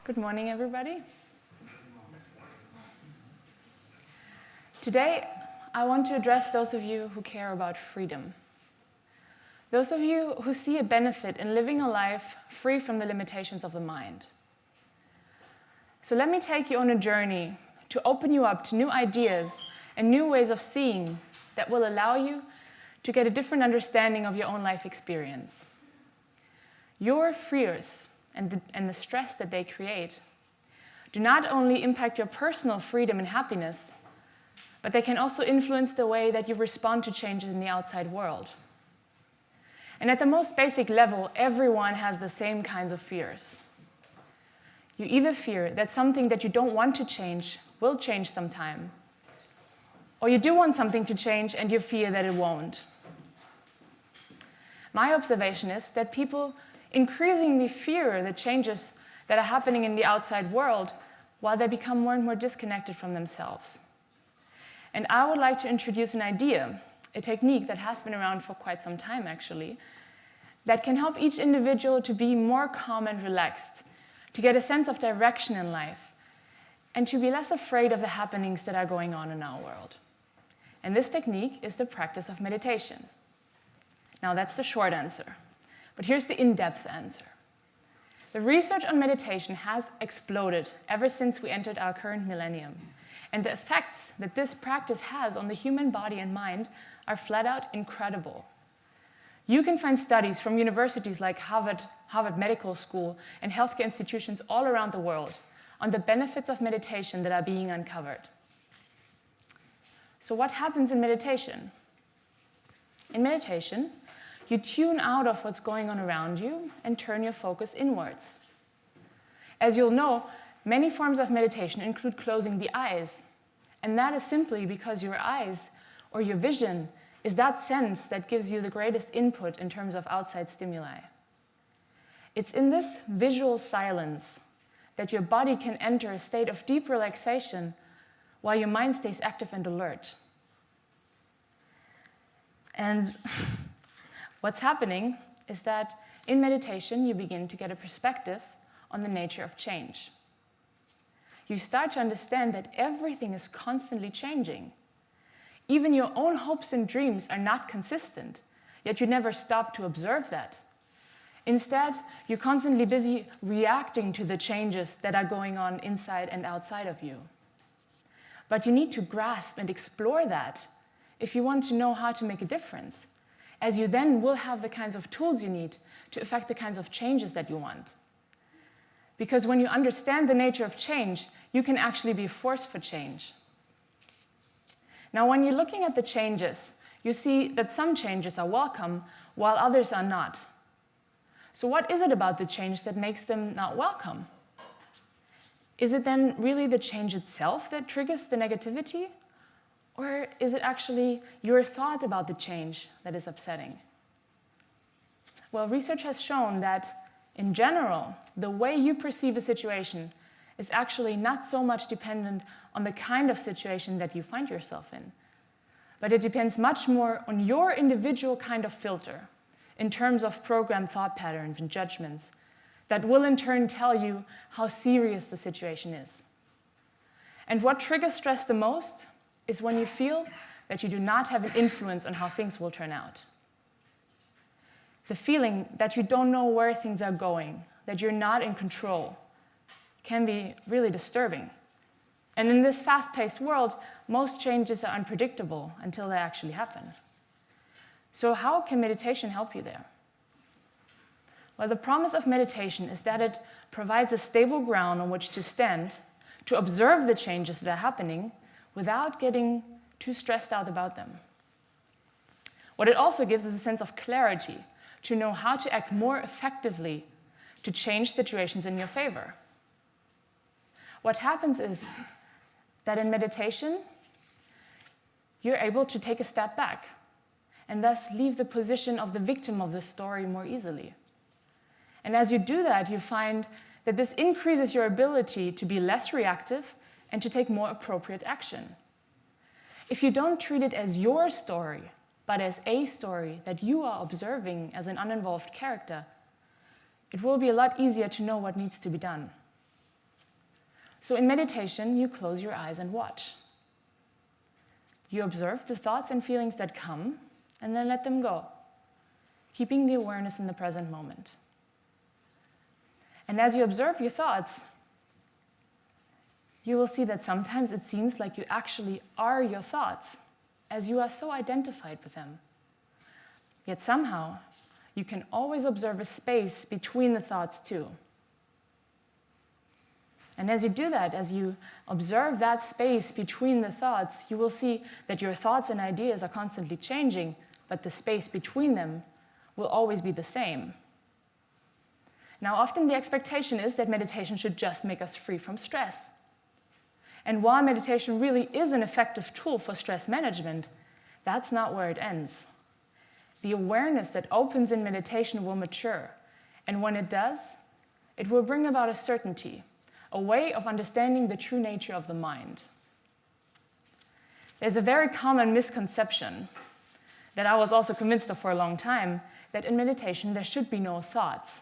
Good morning, everybody. Today, I want to address those of you who care about freedom. Those of you who see a benefit in living a life free from the limitations of the mind. So let me take you on a journey to open you up to new ideas and new ways of seeing that will allow you to get a different understanding of your own life experience. Your fears and the stress that they create do not only impact your personal freedom and happiness, but they can also influence the way that you respond to changes in the outside world. And at the most basic level, everyone has the same kinds of fears. You either fear that something that you don't want to change will change sometime, or you do want something to change and you fear that it won't. My observation is that people increasingly fear the changes that are happening in the outside world while they become more and more disconnected from themselves. And I would like to introduce an idea, a technique that has been around for quite some time actually, that can help each individual to be more calm and relaxed, to get a sense of direction in life, and to be less afraid of the happenings that are going on in our world. And this technique is the practice of meditation. Now that's the short answer. But here's the in-depth answer. The research on meditation has exploded ever since we entered our current millennium. And the effects that this practice has on the human body and mind are flat out incredible. You can find studies from universities like Harvard Medical School and healthcare institutions all around the world on the benefits of meditation that are being uncovered. So what happens in meditation? In meditation, you tune out of what's going on around you and turn your focus inwards. As you'll know, many forms of meditation include closing the eyes, and that is simply because your eyes, or your vision, is that sense that gives you the greatest input in terms of outside stimuli. It's in this visual silence that your body can enter a state of deep relaxation while your mind stays active and alert. And what's happening is that in meditation, you begin to get a perspective on the nature of change. You start to understand that everything is constantly changing. Even your own hopes and dreams are not consistent, yet you never stop to observe that. Instead, you're constantly busy reacting to the changes that are going on inside and outside of you. But you need to grasp and explore that if you want to know how to make a difference, as you then will have the kinds of tools you need to effect the kinds of changes that you want. Because when you understand the nature of change, you can actually be a force for change. Now, when you're looking at the changes, you see that some changes are welcome, while others are not. So what is it about the change that makes them not welcome? Is it then really the change itself that triggers the negativity? Or is it actually your thought about the change that is upsetting? Well, research has shown that, in general, the way you perceive a situation is actually not so much dependent on the kind of situation that you find yourself in, but it depends much more on your individual kind of filter in terms of programmed thought patterns and judgments that will in turn tell you how serious the situation is. And what triggers stress the most is when you feel that you do not have an influence on how things will turn out. The feeling that you don't know where things are going, that you're not in control, can be really disturbing. And in this fast-paced world, most changes are unpredictable until they actually happen. So how can meditation help you there? Well, the promise of meditation is that it provides a stable ground on which to stand, to observe the changes that are happening without getting too stressed out about them. What it also gives is a sense of clarity, to know how to act more effectively to change situations in your favor. What happens is that in meditation, you're able to take a step back and thus leave the position of the victim of the story more easily. And as you do that, you find that this increases your ability to be less reactive and to take more appropriate action. If you don't treat it as your story, but as a story that you are observing as an uninvolved character, it will be a lot easier to know what needs to be done. So in meditation, you close your eyes and watch. You observe the thoughts and feelings that come, and then let them go, keeping the awareness in the present moment. And as you observe your thoughts, you will see that sometimes it seems like you actually are your thoughts, as you are so identified with them. Yet somehow, you can always observe a space between the thoughts too. And as you do that, as you observe that space between the thoughts, you will see that your thoughts and ideas are constantly changing, but the space between them will always be the same. Now, often the expectation is that meditation should just make us free from stress. And while meditation really is an effective tool for stress management, that's not where it ends. The awareness that opens in meditation will mature, and when it does, it will bring about a certainty, a way of understanding the true nature of the mind. There's a very common misconception that I was also convinced of for a long time, that in meditation there should be no thoughts.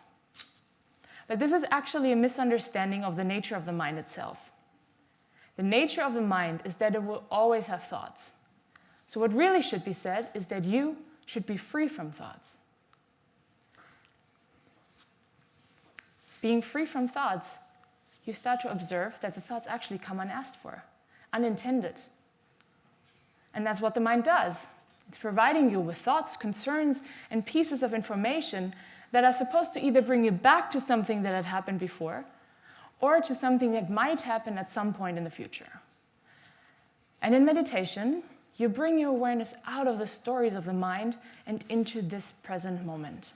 But this is actually a misunderstanding of the nature of the mind itself. The nature of the mind is that it will always have thoughts. So what really should be said is that you should be free from thoughts. Being free from thoughts, you start to observe that the thoughts actually come unasked for, unintended. And that's what the mind does. It's providing you with thoughts, concerns, and pieces of information that are supposed to either bring you back to something that had happened before, or to something that might happen at some point in the future. And in meditation, you bring your awareness out of the stories of the mind and into this present moment,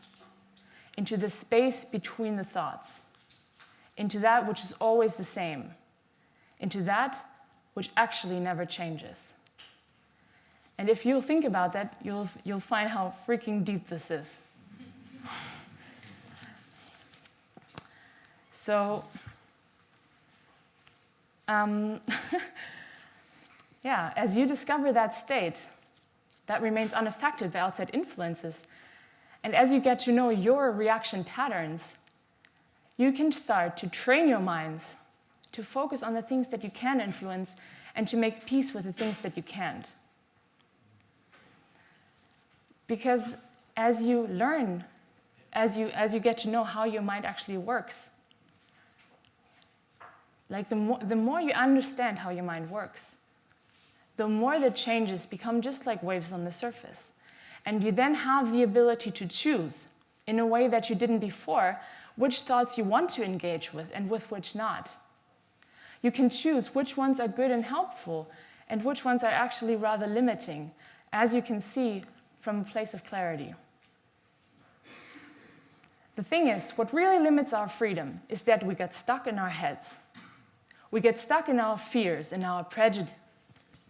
into the space between the thoughts, into that which is always the same, into that which actually never changes. And if you'll think about that, you'll find how freaking deep this is. So, yeah, as you discover that state that remains unaffected by outside influences, and as you get to know your reaction patterns, you can start to train your minds to focus on the things that you can influence and to make peace with the things that you can't. Because as you learn, as you get to know how your mind actually works, like the more you understand how your mind works, the more the changes become just like waves on the surface. And you then have the ability to choose, in a way that you didn't before, which thoughts you want to engage with and with which not. You can choose which ones are good and helpful and which ones are actually rather limiting, as you can see from a place of clarity. The thing is, what really limits our freedom is that we get stuck in our heads. We get stuck in our fears, in our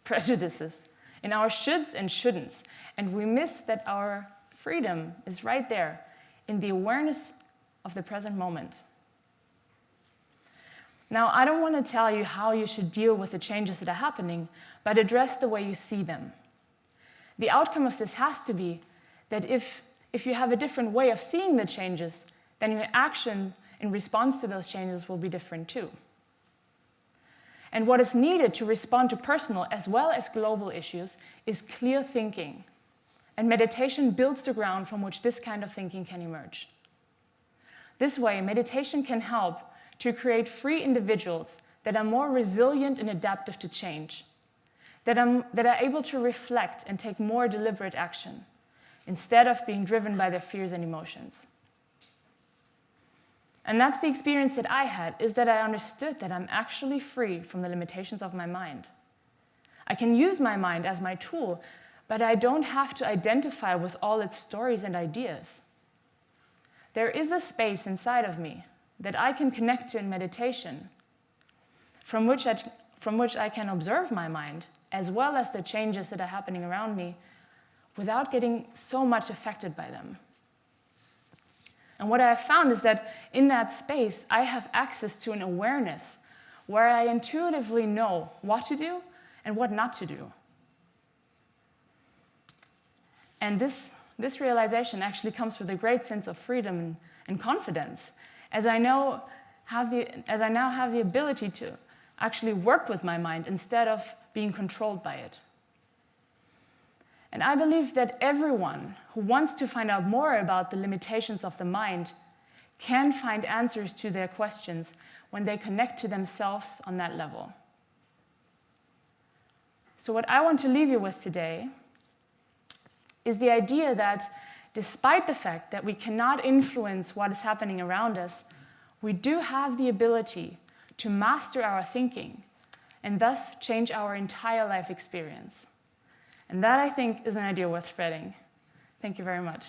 prejudices, in our shoulds and shouldn'ts, and we miss that our freedom is right there in the awareness of the present moment. Now, I don't want to tell you how you should deal with the changes that are happening, but address the way you see them. The outcome of this has to be that if you have a different way of seeing the changes, then your action in response to those changes will be different too. And what is needed to respond to personal as well as global issues is clear thinking. And meditation builds the ground from which this kind of thinking can emerge. This way, meditation can help to create free individuals that are more resilient and adaptive to change, that are able to reflect and take more deliberate action, instead of being driven by their fears and emotions. And that's the experience that I had, is that I understood that I'm actually free from the limitations of my mind. I can use my mind as my tool, but I don't have to identify with all its stories and ideas. There is a space inside of me that I can connect to in meditation, from which I can observe my mind, as well as the changes that are happening around me, without getting so much affected by them. And what I have found is that in that space, I have access to an awareness where I intuitively know what to do and what not to do. And this realization actually comes with a great sense of freedom and confidence, as I now have the ability to actually work with my mind instead of being controlled by it. And I believe that everyone who wants to find out more about the limitations of the mind can find answers to their questions when they connect to themselves on that level. So what I want to leave you with today is the idea that despite the fact that we cannot influence what is happening around us, we do have the ability to master our thinking and thus change our entire life experience. And that, I think, is an idea worth spreading. Thank you very much.